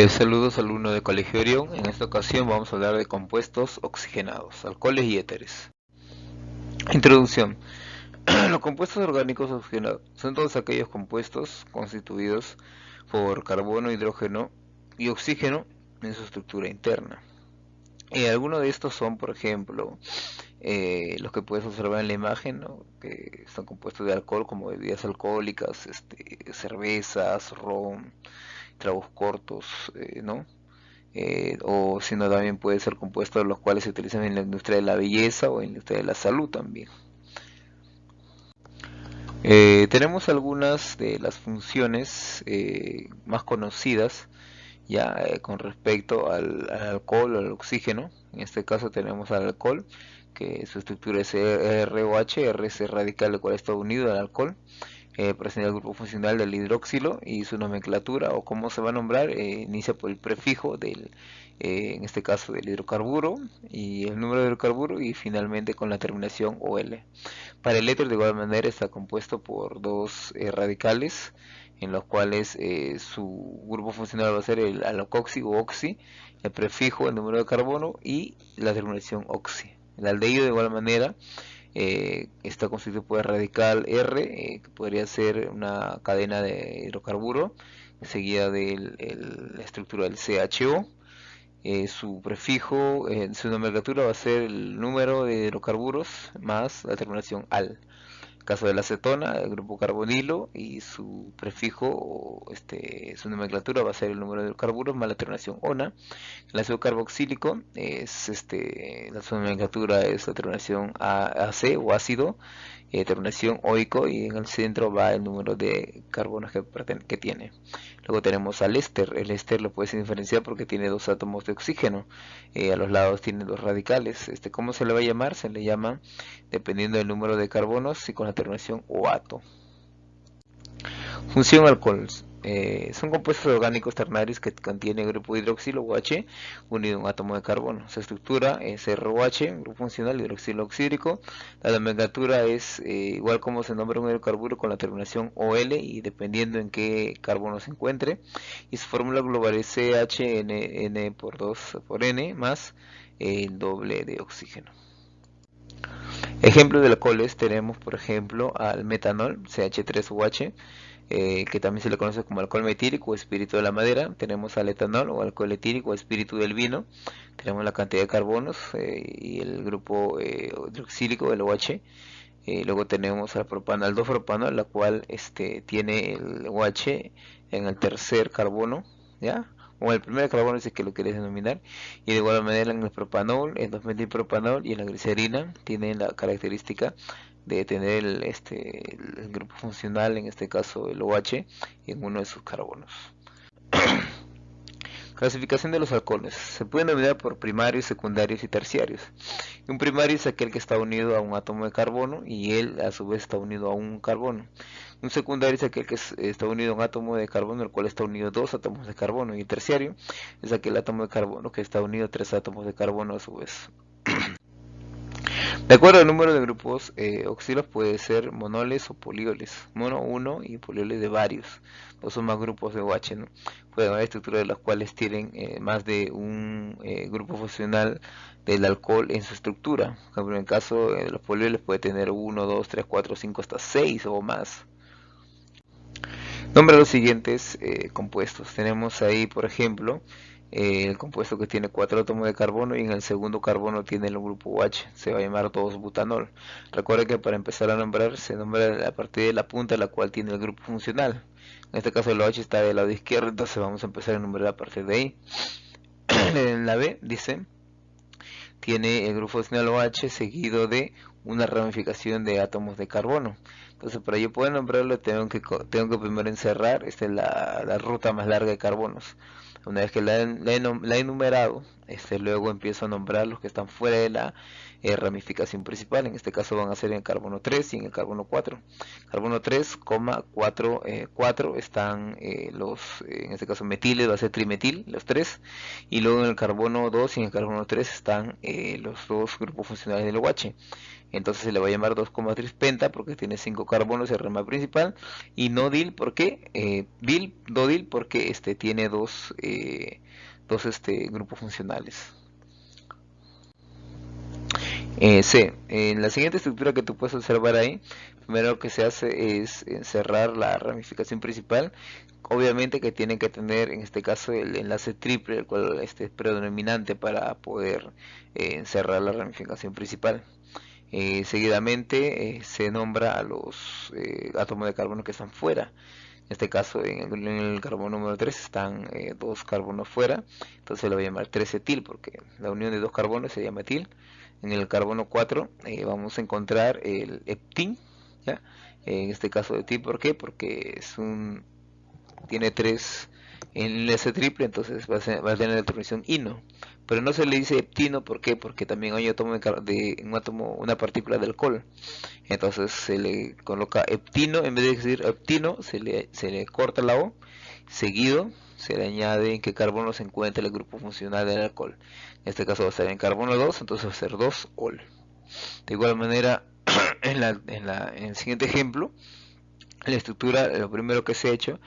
Saludos alumno de Colegio Orión. En esta ocasión vamos a hablar de compuestos oxigenados, alcoholes y éteres. Introducción. Los compuestos orgánicos oxigenados son todos aquellos compuestos constituidos por carbono, hidrógeno y oxígeno en su estructura interna. Algunos de estos son, por ejemplo, los que puedes observar en la imagen, ¿no? Que están compuestos de alcohol, como bebidas alcohólicas, cervezas, ron, tragos cortos, ¿no? O si no, también puede ser compuestos los cuales se utilizan en la industria de la belleza o en la industria de la salud también. Tenemos algunas de las funciones más conocidas ya con respecto al alcohol o al oxígeno. En este caso tenemos al alcohol, que su estructura es ROH. R es el radical el cual está unido al alcohol. Presenta el grupo funcional del hidroxilo y su nomenclatura o cómo se va a nombrar inicia por el prefijo del, en este caso del hidrocarburo y el número de hidrocarburo y finalmente con la terminación OL. Para el éter de igual manera está compuesto por dos radicales en los cuales su grupo funcional va a ser el alocoxi o oxi, el prefijo, el número de carbono y la terminación oxi. El aldehído de igual manera está constituido por el radical R, que podría ser una cadena de hidrocarburo, seguida de la estructura del CHO. Su prefijo, su nomenclatura va a ser el número de hidrocarburos más la terminación al. Caso de la acetona, el grupo carbonilo y su prefijo, su nomenclatura va a ser el número de hidrocarburos más la terminación ona. El ácido carboxílico es la su nomenclatura es la terminación AC o ácido, terminación oico y en el centro va el número de carbonos que tiene. Luego tenemos al éster. El éster lo puedes diferenciar porque tiene dos átomos de oxígeno. A los lados tiene dos radicales. ¿Cómo se le va a llamar? Se le llama, dependiendo del número de carbonos y con la terminación OATO. Función alcohol. Son compuestos orgánicos ternarios que contienen grupo hidroxilo OH unido a un átomo de carbono. Su estructura es ROH, grupo funcional hidroxilo oxídrico. La nomenclatura es igual como se nombra un hidrocarburo con la terminación OL y dependiendo en qué carbono se encuentre. Y su fórmula global es CHN por 2 por N más el doble de oxígeno. Ejemplos de alcoholes tenemos, por ejemplo, al metanol, CH3OH, que también se le conoce como alcohol metílico o espíritu de la madera. Tenemos al etanol o alcohol etílico o espíritu del vino. Tenemos la cantidad de carbonos y el grupo hidroxílico, el OH. Luego tenemos al propanol, al 2-propanol, la cual tiene el OH en el tercer carbono, ¿ya? O el primer carbono si es que lo quieres denominar. Y de igual manera en el propanol, el 2-metilpropanol y en la glicerina tienen la característica de tener el grupo funcional, en este caso el OH, en uno de sus carbonos. Clasificación de los alcoholes. Se pueden denominar por primarios, secundarios y terciarios. Un primario es aquel que está unido a un átomo de carbono y él a su vez está unido a un carbono. Un secundario es aquel que está unido a un átomo de carbono, el cual está unido a dos átomos de carbono. Y el terciario es aquel átomo de carbono que está unido a tres átomos de carbono a su vez. De acuerdo al número de grupos oxilos puede ser monoles o polioles, mono uno y polioles de varios, o son más grupos de OH, ¿no? Pueden haber estructuras de las cuales tienen más de un grupo funcional del alcohol en su estructura. Por ejemplo, en el caso de los polioles puede tener 1, 2, 3, 4, 5 hasta 6 o más. Nombra los siguientes compuestos. Tenemos ahí, por ejemplo, el compuesto que tiene 4 átomos de carbono y en el segundo carbono tiene el grupo OH, se va a llamar 2-butanol. Recuerden que para empezar a nombrar se nombra a partir de la punta la cual tiene el grupo funcional. En este caso el OH está del lado izquierdo, entonces vamos a empezar a nombrar a partir de ahí. En la B dice, tiene el grupo funcional OH seguido de una ramificación de átomos de carbono. Entonces para yo poder nombrarlo tengo que primero encerrar, esta es la ruta más larga de carbonos. Una vez que la he numerado, Luego empiezo a nombrar los que están fuera de la ramificación principal. En este caso van a ser en el carbono 3 y en el carbono 4. Carbono 3, 4 están en este caso metiles, va a ser trimetil, los tres. Y luego en el carbono 2 y en el carbono 3 están los dos grupos funcionales del OH. Entonces se le va a llamar 2,3 penta porque tiene 5 carbonos en rama principal. Y no dil porque dodil porque tiene dos grupos funcionales. C. En la siguiente estructura que tú puedes observar ahí, primero lo que se hace es cerrar la ramificación principal. Obviamente que tienen que tener en este caso el enlace triple, el cual es predominante para poder cerrar la ramificación principal. Seguidamente se nombra a los átomos de carbono que están fuera. En este caso en el carbono número 3 están dos carbonos fuera, entonces lo voy a llamar 3-etil porque la unión de dos carbonos se llama etil. En el carbono 4 vamos a encontrar el heptín, ¿ya? En este caso etil, ¿por qué? Porque tiene 3 enlace triple, entonces va a tener la terminación ino. Pero no se le dice heptino, ¿por qué? Porque también hay una partícula de alcohol. Entonces se le coloca heptino, en vez de decir heptino, se le corta la O, seguido se le añade en qué carbono se encuentra el grupo funcional del alcohol. En este caso va a ser en carbono 2, entonces va a ser 2-ol. De igual manera, en el siguiente ejemplo, la estructura, lo primero que se ha hecho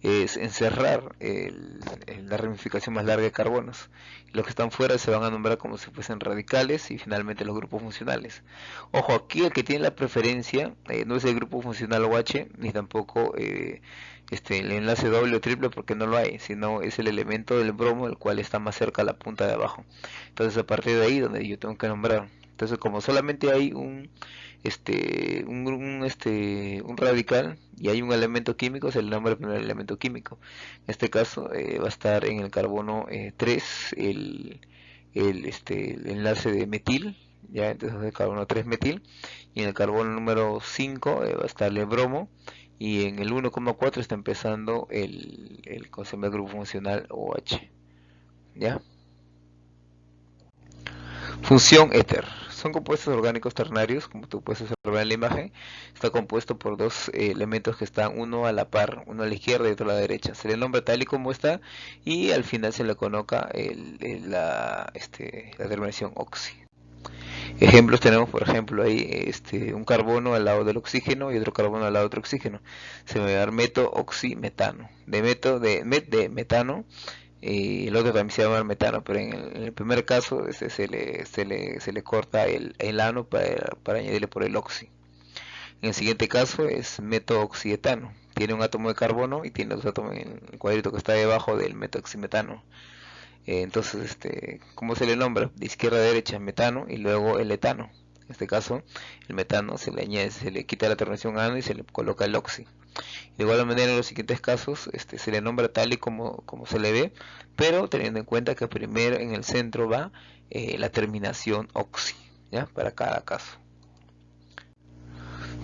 es encerrar la ramificación más larga de carbonos. Los que están fuera se van a nombrar como si fuesen radicales y finalmente los grupos funcionales. Ojo, aquí el que tiene la preferencia no es el grupo funcional OH, ni tampoco el enlace doble o triple porque no lo hay, sino es el elemento del bromo el cual está más cerca a la punta de abajo. Entonces a partir de ahí donde yo tengo que nombrar. Entonces como solamente hay un radical y hay un elemento químico, se le nombra el primer elemento químico. En este caso va a estar en el carbono 3 el enlace de metil, ya entonces el carbono 3 metil, y en el carbono número 5 va a estar el bromo, y en el 1,4 está empezando el grupo funcional OH. ¿Ya? Función éter. Son compuestos orgánicos ternarios, como tú puedes observar en la imagen. Está compuesto por dos elementos que están uno a la par, uno a la izquierda y otro a la derecha. Se le nombra tal y como está y al final se le coloca la terminación oxi. Ejemplos tenemos, por ejemplo, ahí un carbono al lado del oxígeno y otro carbono al lado de otro oxígeno. Se va a dar meto-oximetano. De metano, y el otro también se llama metano, pero en el primer caso se le corta el ano para añadirle por el oxi. En el siguiente caso es metoxietano. Tiene un átomo de carbono y tiene dos átomos en el cuadrito que está debajo del metoximetano. Entonces, ¿cómo se le nombra? De izquierda a derecha, metano y luego el etano. En este caso, el metano se le añade, se le quita la terminación ano y se le coloca el oxi. De igual manera en los siguientes casos se le nombra tal y como se le ve, pero teniendo en cuenta que primero en el centro va la terminación oxi, ¿ya? Para cada caso.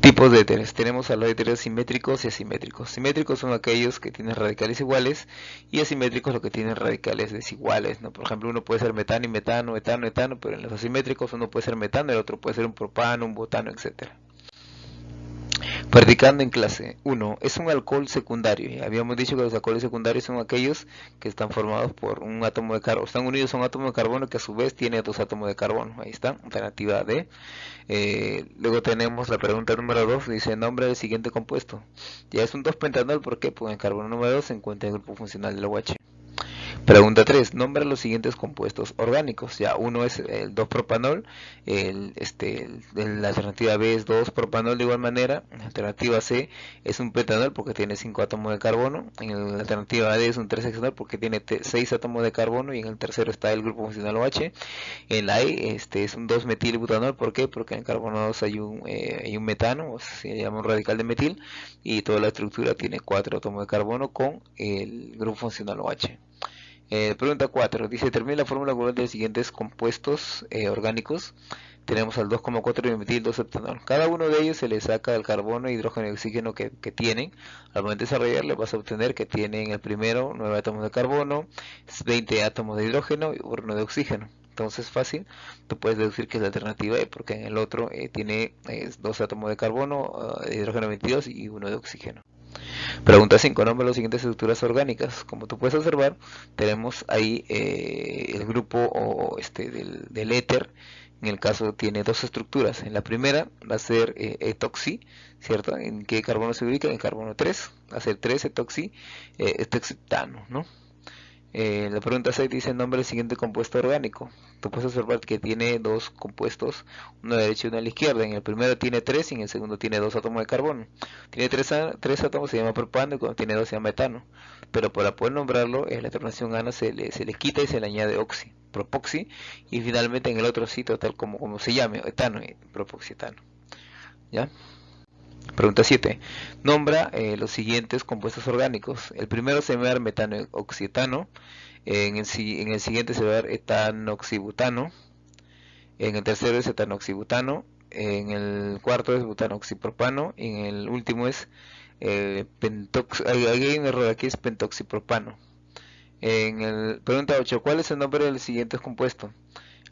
Tipos de éteres. Tenemos a los éteres simétricos y asimétricos. Simétricos son aquellos que tienen radicales iguales y asimétricos los que tienen radicales desiguales, ¿no? Por ejemplo, uno puede ser metano y metano, etano, etano, pero en los asimétricos uno puede ser metano, el otro puede ser un propano, un butano, etcétera. Practicando en clase. 1. Es un alcohol secundario. Ya habíamos dicho que los alcoholes secundarios son aquellos que están formados por un átomo de carbono. Están unidos a un átomo de carbono que a su vez tiene dos átomos de carbono. Ahí está, alternativa D. Luego tenemos la pregunta número 2. Dice, nombra el siguiente compuesto. Ya es un 2-pentanol. ¿Por qué? Porque en el carbono número 2 se encuentra el grupo funcional del OH. Pregunta 3. Nombra los siguientes compuestos orgánicos. Ya uno es el 2-propanol, la alternativa B es 2-propanol de igual manera, la alternativa C es un pentanol porque tiene 5 átomos de carbono, en la alternativa D es un 3-hexanol porque tiene 6 átomos de carbono y en el tercero está el grupo funcional OH. En la E es un 2-metilbutanol, ¿por qué? Porque en el carbono 2 hay un metano, se llama un radical de metil, y toda la estructura tiene 4 átomos de carbono con el grupo funcional OH. Pregunta 4. Dice, termina la fórmula global de los siguientes compuestos orgánicos. tenemos al 2,4 dimetil 2-heptanol. Cada uno de ellos se le saca el carbono, hidrógeno y oxígeno que tienen. Al momento de desarrollarle vas a obtener que tienen el primero 9 átomos de carbono, 20 átomos de hidrógeno y 1 de oxígeno. Entonces fácil, tú puedes deducir que es la alternativa E, porque en el otro tiene 2 átomos de carbono, de hidrógeno 22 y 1 de oxígeno. Pregunta 5. Nombra las siguientes estructuras orgánicas. Como tú puedes observar, tenemos ahí el grupo del éter. En el caso tiene dos estructuras. En la primera va a ser etoxi, ¿cierto? ¿En qué carbono se ubica? En carbono 3. Va a ser 3 etoxi, etoxiptano, ¿no? La pregunta 6 dice: nombre del siguiente compuesto orgánico. Tú puedes observar que tiene dos compuestos, uno a la derecha y uno a la izquierda. En el primero tiene 3 y en el segundo tiene 2 átomos de carbono. Tiene 3 átomos, se llama propano, y cuando tiene 2 se llama etano. Pero para poder nombrarlo, en la terminación ana se le quita y se le añade oxi, propoxi, y finalmente en el otro sitio, tal como se llame, etano, propoxietano. ¿Ya? Pregunta 7. Nombra los siguientes compuestos orgánicos. El primero se va a dar metanoxietano. En el siguiente se va a dar etanoxibutano. En el tercero es etanoxibutano. En el cuarto es butanoxipropano. Y en el último es hay un error aquí, es pentoxipropano. Pregunta 8. ¿Cuál es el nombre del siguiente compuesto?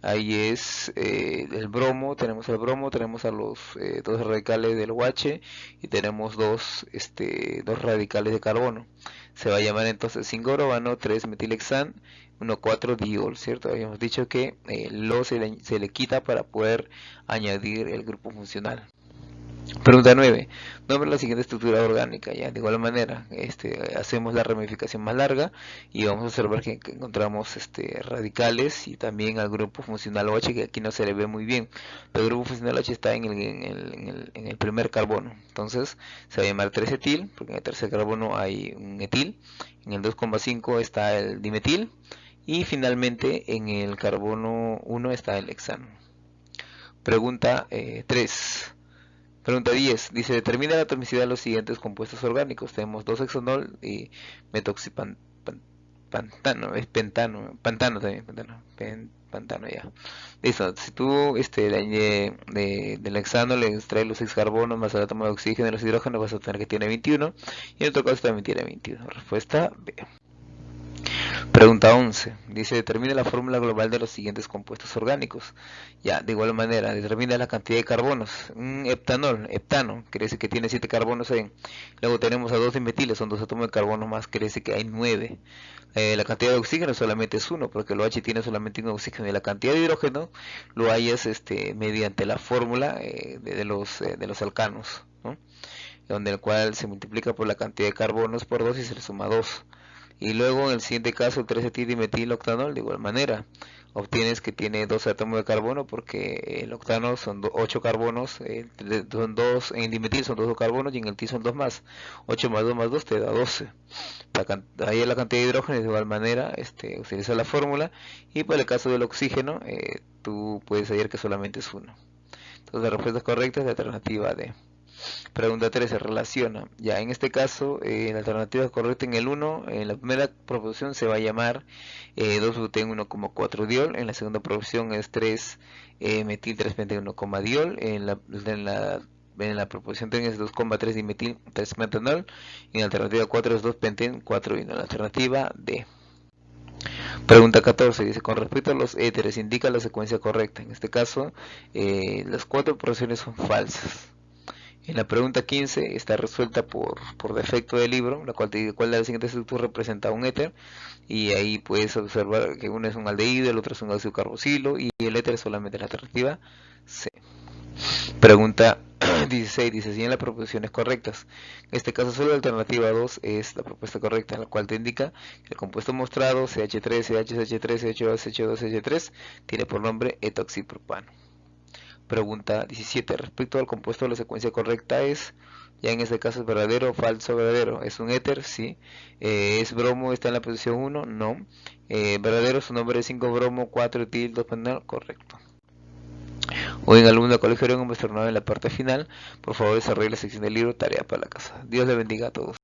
Ahí es el bromo, tenemos a los dos radicales del OH y tenemos dos radicales de carbono. Se va a llamar entonces 5-bromano, 3-metilhexan, 1,4-diol, ¿cierto? Habíamos dicho que lo se le quita para poder añadir el grupo funcional. Pregunta 9. Nombra la siguiente estructura orgánica. Ya, de igual manera, hacemos la ramificación más larga y vamos a observar que encontramos radicales y también al grupo funcional OH, que aquí no se le ve muy bien. Pero el grupo funcional OH está en el primer carbono. Entonces se va a llamar 3-etil, porque en el tercer carbono hay un etil. En el 2,5 está el dimetil. Y finalmente en el carbono 1 está el hexano. Pregunta 3. Pregunta 10. Dice: determina la atomicidad de los siguientes compuestos orgánicos. Tenemos 2-hexanol y metoxipantano, es pantano también, pantano ya. Listo. Si tú del hexano le extraes los 6 carbonos más el átomo de oxígeno y los hidrógenos, vas a obtener que tiene 21. Y en otro caso también tiene 21. Respuesta B. Pregunta 11. Dice: determina la fórmula global de los siguientes compuestos orgánicos. Ya, de igual manera, determina la cantidad de carbonos. Un heptano, quiere decir que tiene 7 carbonos ahí. Luego tenemos a 2 dimetiles, son 2 átomos de carbono más, quiere decir que hay 9. La cantidad de oxígeno solamente es 1, porque el OH tiene solamente un oxígeno. Y la cantidad de hidrógeno lo hayas mediante la fórmula de los alcanos, ¿no? Donde el cual se multiplica por la cantidad de carbonos por 2 y se le suma 2. Y luego en el siguiente caso, el 3-etil-dimetiloctanol, de igual manera, obtienes que tiene 2 átomos de carbono, porque el octano son 8 carbonos, son 2, en dimetil son 2 carbonos y en el til son 2 más. 8 más 2 más 2 te da 12. Ahí es la cantidad de hidrógeno, de igual manera, utiliza la fórmula. Y para el caso del oxígeno, tú puedes hallar que solamente es 1. Entonces la respuesta correcta es la alternativa D. Pregunta 3. Se relaciona. Ya, en este caso, la alternativa correcta en el 1, en la primera proposición se va a llamar 2-buteno 1,4-diol. En la segunda proposición es 3-metil 3-pentanol. En la proposición 3 es 2,3 dimetil 3-metanol. Y en la alternativa 4 es 2-penten 4-inol. La alternativa D. Pregunta 14. Dice: con respecto a los éteres, indica la secuencia correcta. En este caso, las 4 proposiciones son falsas. En la pregunta 15 está resuelta por defecto del libro, la cual te dice cuál de las siguientes estructuras representa un éter, y ahí puedes observar que uno es un aldehído, el otro es un ácido carboxilo, y el éter es solamente la alternativa C. Pregunta 16 dice: si en las proposiciones correctas. En este caso solo la alternativa 2 es la propuesta correcta, en la cual te indica que el compuesto mostrado, CH3, CH3, CH2, CH2, CH3, tiene por nombre etoxipropano. Pregunta 17. Respecto al compuesto, la secuencia correcta es, ya en este caso es verdadero, falso, verdadero. ¿Es un éter? Sí. ¿Es bromo? ¿Está en la posición 1? No. Verdadero, su nombre es 5-bromo, 4-etil, 2-pentanol. Correcto. Hoy en alumno de colegio en un en la parte final. Por favor, desarrolle la sección del libro Tarea para la casa. Dios le bendiga a todos.